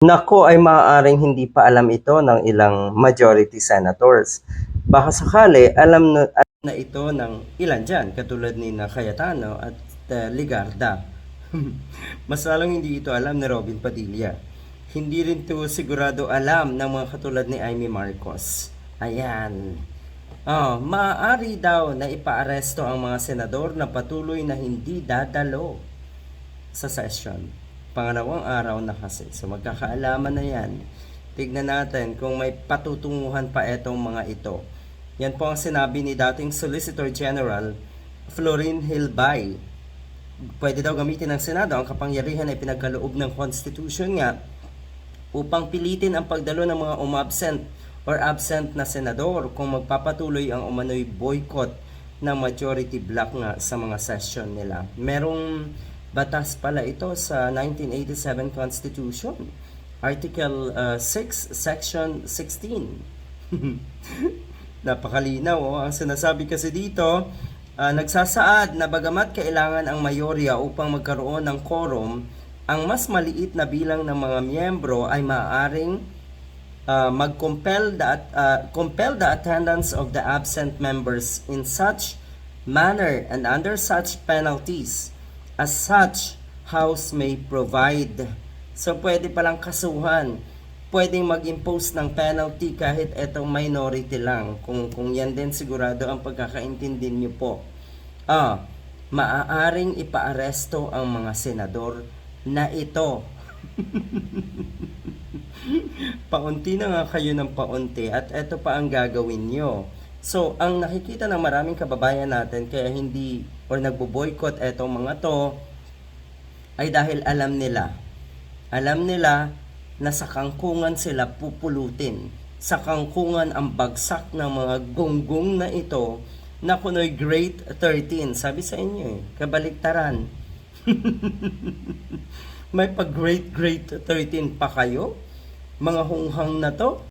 Naku, ay maaaring hindi pa alam ito ng ilang majority senators. Baka sakali alam na ito ng ilan dyan, katulad ni na Cayetano at Ligarda. Mas lalong hindi ito alam ni Robin Padilla. Hindi rin to sigurado alam ng mga katulad ni Amy Marcos. Ayan. Maaari daw na ipaaresto ang mga senador na patuloy na hindi dadalo sa session. Pangalawang araw na kasi. So magkakaalaman na yan. Tignan natin kung may patutunguhan pa itong mga ito. Yan po ang sinabi ni dating Solicitor General Florin Hilbay. Pwede daw gamitin ng Senado ang kapangyarihan na pinagkaloob ng Constitution nga upang pilitin ang pagdalo ng mga umabsent or absent na senador kung magpapatuloy ang umano'y boycott ng majority bloc nga sa mga session nila. Merong batas pala ito sa 1987 Constitution, Article 6, Section 16. Napakalinaw, oh. Ang sinasabi kasi dito, nagsasaad na bagamat kailangan ang mayorya upang magkaroon ng quorum, ang mas maliit na bilang ng mga miyembro ay maaaring compel the attendance of the absent members in such manner and under such penalties as such house may provide. So pwede palang kasuhan, pwedeng mag-impose ng penalty kahit etong minority lang. Kung yan din sigurado ang pagkakaintindi niyo po. Maaaring ipaaresto ang mga senador na ito. Paunti na nga kayo ng paunti at eto pa ang gagawin nyo. So, ang nakikita ng maraming kababayan natin kaya hindi or nagbo-boycott etong mga to ay dahil alam nila. Alam nila na sa kangkungan sila pupulutin. Sa kangkungan ang bagsak ng mga gonggong na ito na kuno'y grade 13. Sabi sa inyo kabaliktaran. May pag grade 13 pa kayo? Mga hunghang na to?